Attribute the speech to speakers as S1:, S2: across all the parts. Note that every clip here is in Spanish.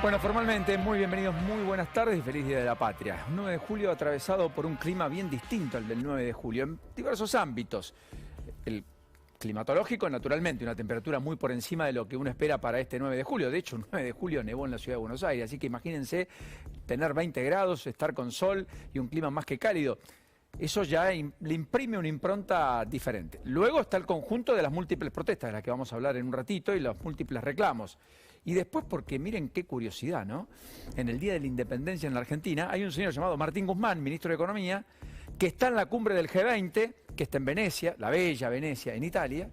S1: Bueno, formalmente, muy bienvenidos, muy buenas tardes y feliz Día de la Patria. Un 9 de julio atravesado por un clima bien distinto al del 9 de julio, en diversos ámbitos. El climatológico, naturalmente, una temperatura muy por encima de lo que uno espera para este 9 de julio. De hecho, un 9 de julio nevó en la ciudad de Buenos Aires, así que imagínense tener 20 grados, estar con sol y un clima más que cálido. Eso ya le imprime una impronta diferente. Luego está el conjunto de las múltiples protestas, de las que vamos a hablar en un ratito, y los múltiples reclamos. Y después, porque miren qué curiosidad, ¿no? En el Día de la Independencia en la Argentina hay un señor llamado Martín Guzmán, ministro de Economía, que está en la cumbre del G20, que está en Venecia, la bella Venecia, en Italia,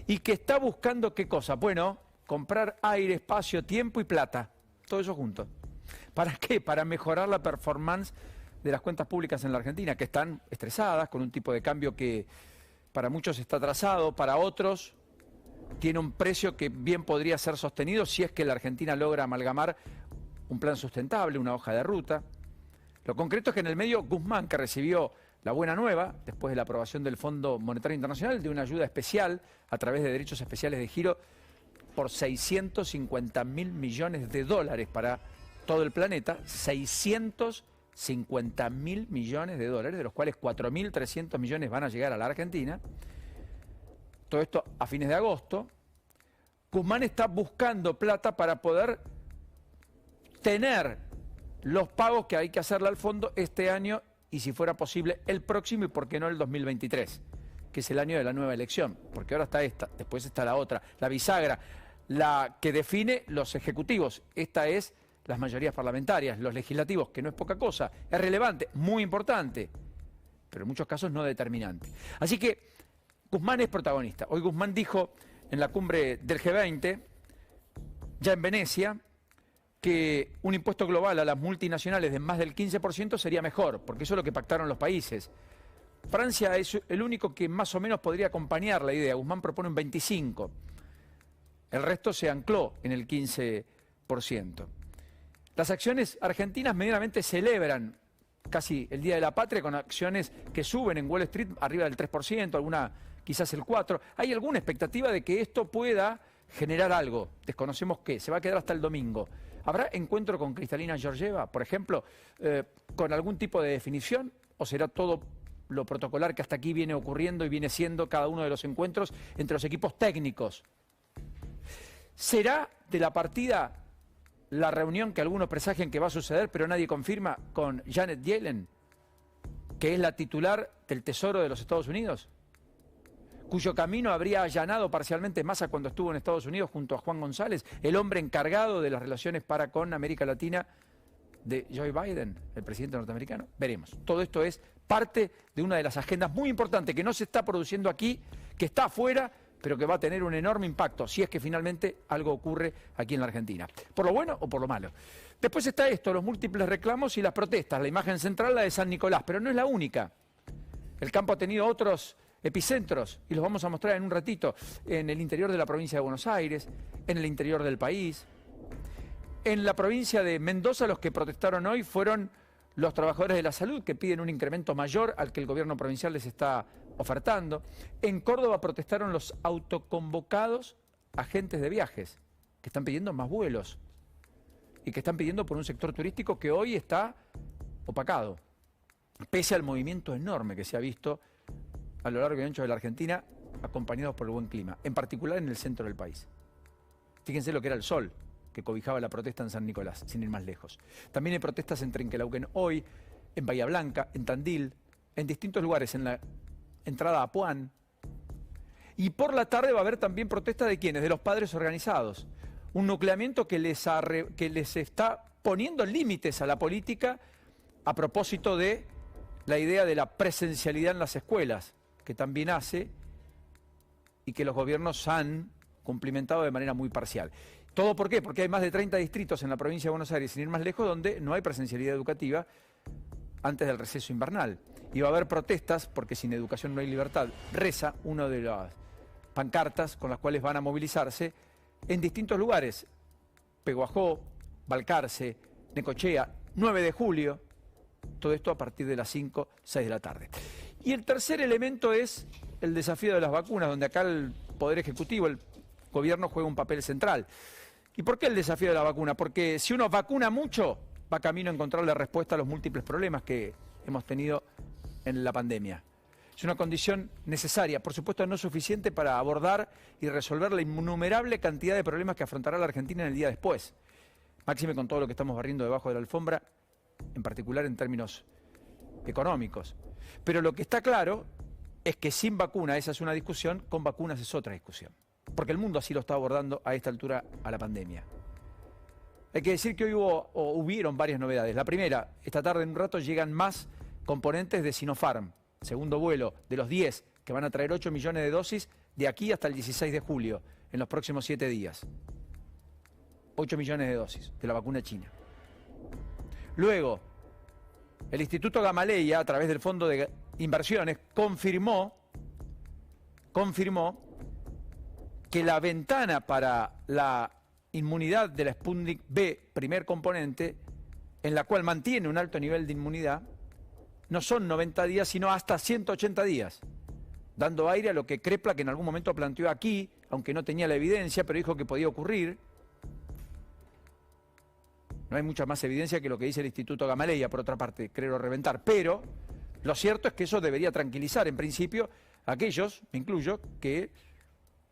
S1: y que está buscando ¿qué cosa? Bueno, comprar aire, espacio, tiempo y plata. Todo eso junto. ¿Para qué? Para mejorar la performance de las cuentas públicas en la Argentina, que están estresadas, con un tipo de cambio que para muchos está atrasado, para otros tiene un precio que bien podría ser sostenido si es que la Argentina logra amalgamar un plan sustentable, una hoja de ruta. Lo concreto es que en el medio Guzmán, que recibió la buena nueva, después de la aprobación del Fondo Monetario Internacional, de una ayuda especial a través de derechos especiales de giro por 650.000 millones de dólares para todo el planeta, 650.000 millones de dólares, de los cuales 4.300 millones van a llegar a la Argentina. Todo esto a fines de agosto. Guzmán está buscando plata para poder tener los pagos que hay que hacerle al fondo este año y, si fuera posible, el próximo y, por qué no, el 2023, que es el año de la nueva elección. Porque ahora está esta, después está la otra, la bisagra, la que define los ejecutivos. Esta es las mayorías parlamentarias, los legislativos, que no es poca cosa, es relevante, muy importante, pero en muchos casos no determinante. Así que Guzmán es protagonista. Hoy Guzmán dijo en la cumbre del G20, ya en Venecia, que un impuesto global a las multinacionales de más del 15% sería mejor, porque eso es lo que pactaron los países. Francia es el único que más o menos podría acompañar la idea. Guzmán propone un 25%. El resto se ancló en el 15%. Las acciones argentinas medianamente celebran casi el Día de la Patria con acciones que suben en Wall Street arriba del 3%, alguna quizás el 4%. ¿Hay alguna expectativa de que esto pueda generar algo? Desconocemos qué. Se va a quedar hasta el domingo. ¿Habrá encuentro con Kristalina Georgieva, por ejemplo, con algún tipo de definición? ¿O será todo lo protocolar que hasta aquí viene ocurriendo y viene siendo cada uno de los encuentros entre los equipos técnicos? ¿Será de la partida la reunión que algunos presagian que va a suceder, pero nadie confirma, con Janet Yellen, que es la titular del Tesoro de los Estados Unidos, cuyo camino habría allanado parcialmente Massa cuando estuvo en Estados Unidos junto a Juan González, el hombre encargado de las relaciones para con América Latina de Joe Biden, el presidente norteamericano? Veremos. Todo esto es parte de una de las agendas muy importantes que no se está produciendo aquí, que está afuera, pero que va a tener un enorme impacto si es que finalmente algo ocurre aquí en la Argentina, por lo bueno o por lo malo. Después está esto, los múltiples reclamos y las protestas, la imagen central, la de San Nicolás, pero no es la única. El campo ha tenido otros epicentros y los vamos a mostrar en un ratito, en el interior de la provincia de Buenos Aires, en el interior del país. En la provincia de Mendoza, los que protestaron hoy fueron los trabajadores de la salud, que piden un incremento mayor al que el gobierno provincial les está ofertando. En Córdoba protestaron los autoconvocados agentes de viajes, que están pidiendo más vuelos y que están pidiendo por un sector turístico que hoy está opacado, pese al movimiento enorme que se ha visto a lo largo y ancho de la Argentina, acompañados por el buen clima, en particular en el centro del país. Fíjense lo que era el sol que cobijaba la protesta en San Nicolás, sin ir más lejos. También hay protestas en Trenquelauquen hoy, en Bahía Blanca, en Tandil, en distintos lugares, en la entrada a Puan. Y por la tarde va a haber también protesta de ¿quiénes? De los padres organizados. Un nucleamiento que les está poniendo límites a la política a propósito de la idea de la presencialidad en las escuelas, que también hace y que los gobiernos han cumplimentado de manera muy parcial. ¿Todo por qué? Porque hay más de 30 distritos en la provincia de Buenos Aires, sin ir más lejos, donde no hay presencialidad educativa antes del receso invernal. Y va a haber protestas, porque sin educación no hay libertad. Reza una de las pancartas con las cuales van a movilizarse en distintos lugares. Peguajó, Balcarce, Necochea, 9 de julio. Todo esto a partir de las 5, 6 de la tarde. Y el tercer elemento es el desafío de las vacunas, donde acá el Poder Ejecutivo, el gobierno, juega un papel central. ¿Y por qué el desafío de la vacuna? Porque si uno vacuna mucho, va camino a encontrarle respuesta a los múltiples problemas que hemos tenido en la pandemia. Es una condición necesaria, por supuesto no suficiente para abordar y resolver la innumerable cantidad de problemas que afrontará la Argentina en el día después. Máxime con todo lo que estamos barriendo debajo de la alfombra, en particular en términos económicos. Pero lo que está claro es que sin vacuna, esa es una discusión, con vacunas es otra discusión. Porque el mundo así lo está abordando a esta altura a la pandemia. Hay que decir que hoy hubieron varias novedades. La primera, esta tarde en un rato llegan más componentes de Sinopharm. Segundo vuelo de los 10, que van a traer 8 millones de dosis de aquí hasta el 16 de julio, en los próximos 7 días. 8 millones de dosis de la vacuna china. Luego, el Instituto Gamaleya, a través del Fondo de Inversiones, confirmó que la ventana para la inmunidad de la Sputnik V, primer componente, en la cual mantiene un alto nivel de inmunidad, no son 90 días, sino hasta 180 días, dando aire a lo que Krepla, que en algún momento planteó aquí, aunque no tenía la evidencia, pero dijo que podía ocurrir. No hay mucha más evidencia que lo que dice el Instituto Gamaleya, por otra parte, creo reventar, pero lo cierto es que eso debería tranquilizar, en principio, a aquellos, me incluyo, que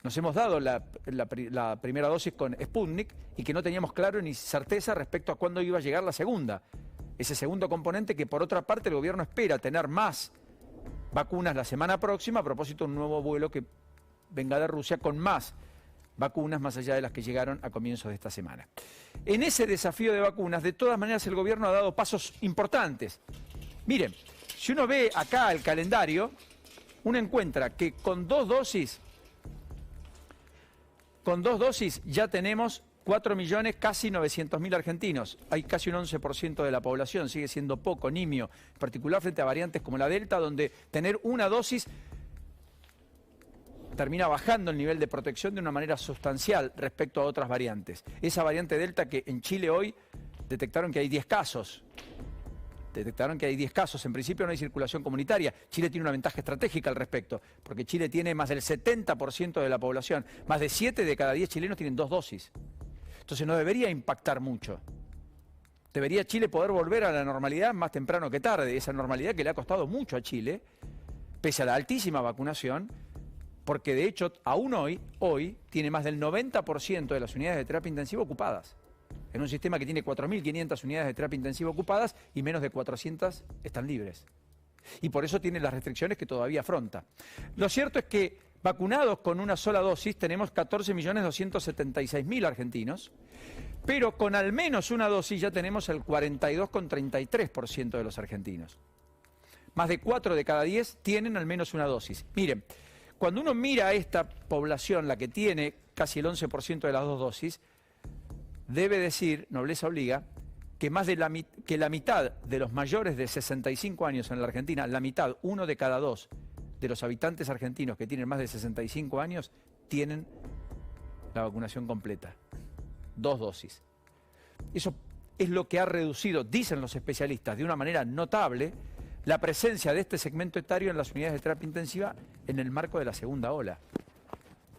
S1: nos hemos dado la primera dosis con Sputnik y que no teníamos claro ni certeza respecto a cuándo iba a llegar la segunda. Ese segundo componente que, por otra parte, el gobierno espera tener más vacunas la semana próxima a propósito de un nuevo vuelo que venga de Rusia con más vacunas más allá de las que llegaron a comienzos de esta semana. En ese desafío de vacunas, de todas maneras, el gobierno ha dado pasos importantes. Miren, si uno ve acá el calendario, uno encuentra que con dos dosis ya tenemos 4 millones, casi 900.000 argentinos. Hay casi un 11% de la población, sigue siendo poco, nimio, en particular frente a variantes como la Delta, donde tener una dosis termina bajando el nivel de protección de una manera sustancial respecto a otras variantes. Esa variante Delta que en Chile hoy detectaron que hay 10 casos. En principio no hay circulación comunitaria. Chile tiene una ventaja estratégica al respecto, porque Chile tiene más del 70% de la población. Más de 7 de cada 10 chilenos tienen 2 dosis. Entonces no debería impactar mucho. Debería Chile poder volver a la normalidad más temprano que tarde, esa normalidad que le ha costado mucho a Chile, pese a la altísima vacunación, porque de hecho aún hoy tiene más del 90% de las unidades de terapia intensiva ocupadas. En un sistema que tiene 4.500 unidades de terapia intensiva ocupadas y menos de 400 están libres. Y por eso tiene las restricciones que todavía afronta. Lo cierto es que vacunados con una sola dosis tenemos 14.276.000 argentinos, pero con al menos una dosis ya tenemos el 42,33% de los argentinos. Más de 4 de cada 10 tienen al menos una dosis. Miren, cuando uno mira a esta población, la que tiene casi el 11% de las 2 dosis, debe decir, nobleza obliga, que más de la mitad de los mayores de 65 años en la Argentina, la mitad, 1 de cada 2 de los habitantes argentinos que tienen más de 65 años, tienen la vacunación completa. 2 dosis. Eso es lo que ha reducido, dicen los especialistas, de una manera notable, la presencia de este segmento etario en las unidades de terapia intensiva en el marco de la segunda ola.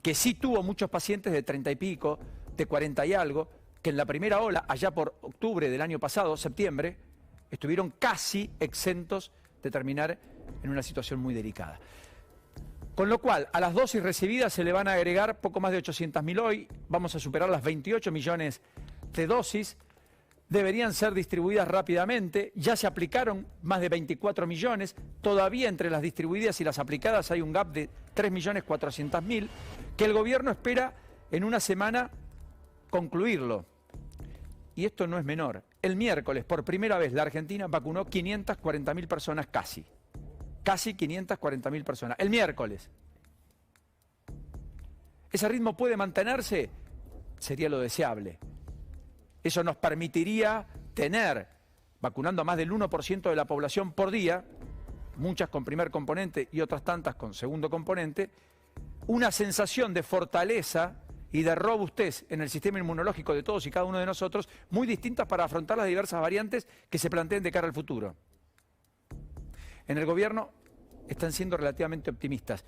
S1: Que sí tuvo muchos pacientes de 30 y pico, de 40 y algo, que en la primera ola, allá por octubre del año pasado, septiembre, estuvieron casi exentos de terminar en una situación muy delicada. Con lo cual, a las dosis recibidas se le van a agregar poco más de 800.000 hoy, vamos a superar las 28 millones de dosis, deberían ser distribuidas rápidamente, ya se aplicaron más de 24 millones, todavía entre las distribuidas y las aplicadas hay un gap de 3.400.000, que el gobierno espera en una semana concluirlo. Y esto no es menor. El miércoles, por primera vez, la Argentina vacunó 540.000 personas casi. Casi 540.000 personas. El miércoles. ¿Ese ritmo puede mantenerse? Sería lo deseable. Eso nos permitiría tener, vacunando a más del 1% de la población por día, muchas con primer componente y otras tantas con segundo componente, una sensación de fortaleza y de robustez en el sistema inmunológico de todos y cada uno de nosotros, muy distintas para afrontar las diversas variantes que se planteen de cara al futuro. En el gobierno están siendo relativamente optimistas.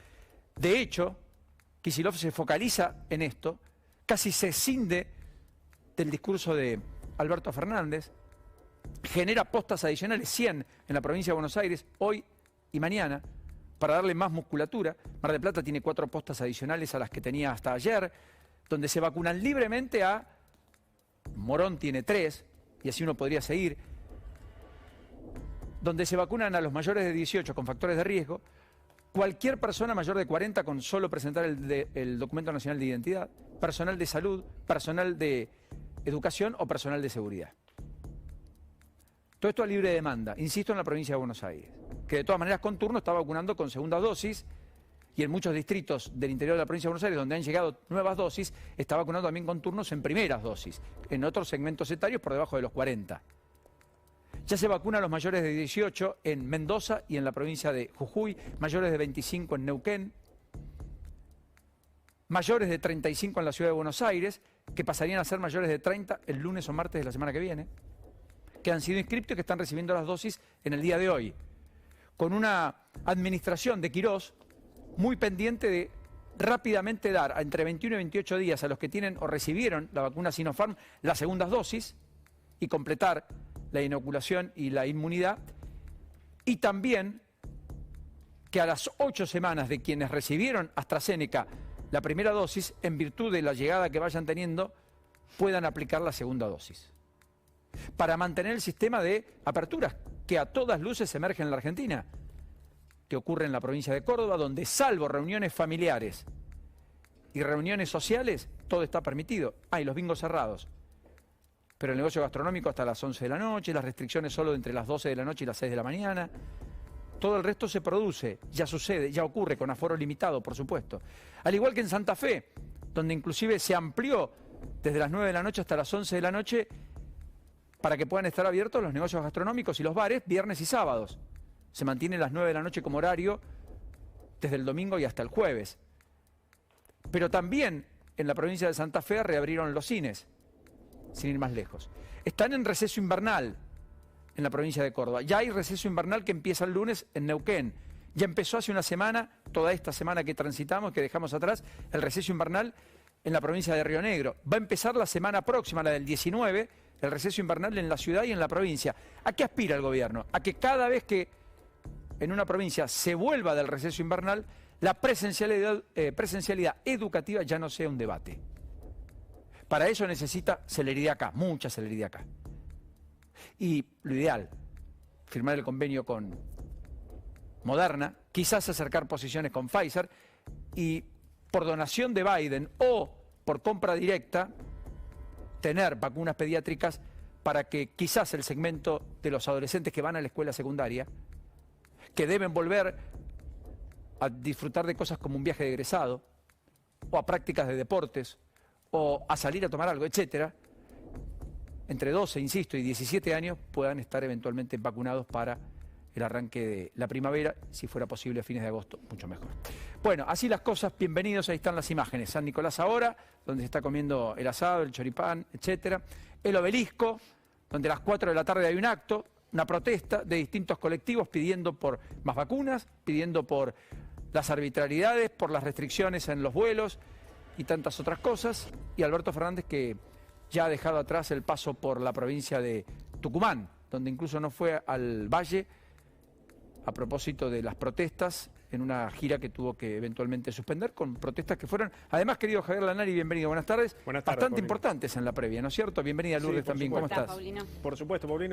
S1: De hecho, Kicillof se focaliza en esto, casi se cinde del discurso de Alberto Fernández, genera postas adicionales, 100 en la provincia de Buenos Aires, hoy y mañana, para darle más musculatura. Mar del Plata tiene 4 postas adicionales a las que tenía hasta ayer, donde se vacunan libremente a... Morón tiene 3, y así uno podría seguir, donde se vacunan a los mayores de 18 con factores de riesgo, cualquier persona mayor de 40 con solo presentar el documento nacional de identidad, personal de salud, personal de educación o personal de seguridad. Todo esto a libre demanda, insisto, en la provincia de Buenos Aires, que de todas maneras con turno está vacunando con segunda dosis, y en muchos distritos del interior de la provincia de Buenos Aires, donde han llegado nuevas dosis, está vacunando también con turnos en primeras dosis, en otros segmentos etarios por debajo de los 40. Ya se vacuna a los mayores de 18 en Mendoza y en la provincia de Jujuy, mayores de 25 en Neuquén, mayores de 35 en la ciudad de Buenos Aires, que pasarían a ser mayores de 30 el lunes o martes de la semana que viene, que han sido inscriptos y que están recibiendo las dosis en el día de hoy, con una administración de Quirós muy pendiente de rápidamente dar a entre 21 y 28 días a los que tienen o recibieron la vacuna Sinopharm las segundas dosis y completar la inoculación y la inmunidad, y también que a las 8 semanas de quienes recibieron AstraZeneca la primera dosis, en virtud de la llegada que vayan teniendo, puedan aplicar la segunda dosis, para mantener el sistema de aperturas que a todas luces emerge en la Argentina, que ocurre en la provincia de Córdoba, donde salvo reuniones familiares y reuniones sociales, todo está permitido. Hay los bingos cerrados, pero el negocio gastronómico hasta las 11 de la noche, las restricciones solo entre las 12 de la noche y las 6 de la mañana. Todo el resto se produce, ya sucede, ya ocurre, con aforo limitado, por supuesto. Al igual que en Santa Fe, donde inclusive se amplió desde las 9 de la noche hasta las 11 de la noche para que puedan estar abiertos los negocios gastronómicos y los bares viernes y sábados. Se mantiene las 9 de la noche como horario desde el domingo y hasta el jueves. Pero también en la provincia de Santa Fe reabrieron los cines, sin ir más lejos. Están en receso invernal en la provincia de Córdoba. Ya hay receso invernal que empieza el lunes en Neuquén. Ya empezó hace una semana, toda esta semana que transitamos, que dejamos atrás, el receso invernal en la provincia de Río Negro. Va a empezar la semana próxima, la del 19, el receso invernal en la ciudad y en la provincia. ¿A qué aspira el gobierno? A que cada vez que en una provincia se vuelva del receso invernal, la presencialidad educativa ya no sea un debate. Para eso necesita celeridad acá, mucha celeridad acá. Y lo ideal, firmar el convenio con Moderna, quizás acercar posiciones con Pfizer y por donación de Biden o por compra directa, tener vacunas pediátricas para que quizás el segmento de los adolescentes que van a la escuela secundaria, que deben volver a disfrutar de cosas como un viaje de egresado, o a prácticas de deportes, o a salir a tomar algo, etcétera, entre 12, insisto, y 17 años puedan estar eventualmente vacunados para el arranque de la primavera, si fuera posible a fines de agosto, mucho mejor. Bueno, así las cosas, bienvenidos, ahí están las imágenes. San Nicolás ahora, donde se está comiendo el asado, el choripán, etcétera. El Obelisco, donde a las 4 de la tarde hay un acto, una protesta de distintos colectivos pidiendo por más vacunas, pidiendo por las arbitrariedades, por las restricciones en los vuelos y tantas otras cosas. Y Alberto Fernández, que ya ha dejado atrás el paso por la provincia de Tucumán, donde incluso no fue al Valle a propósito de las protestas en una gira que tuvo que eventualmente suspender, con protestas que fueron, además, querido Javier Lanari, bienvenido, buenas tardes,
S2: Buenas tardes,
S1: bastante
S2: Paulino.
S1: importantes en la previa, ¿no es cierto? Bienvenida, Lourdes,
S2: Sí,
S1: también, ¿cómo estás?
S3: Paulino.
S2: Por supuesto, Paulino.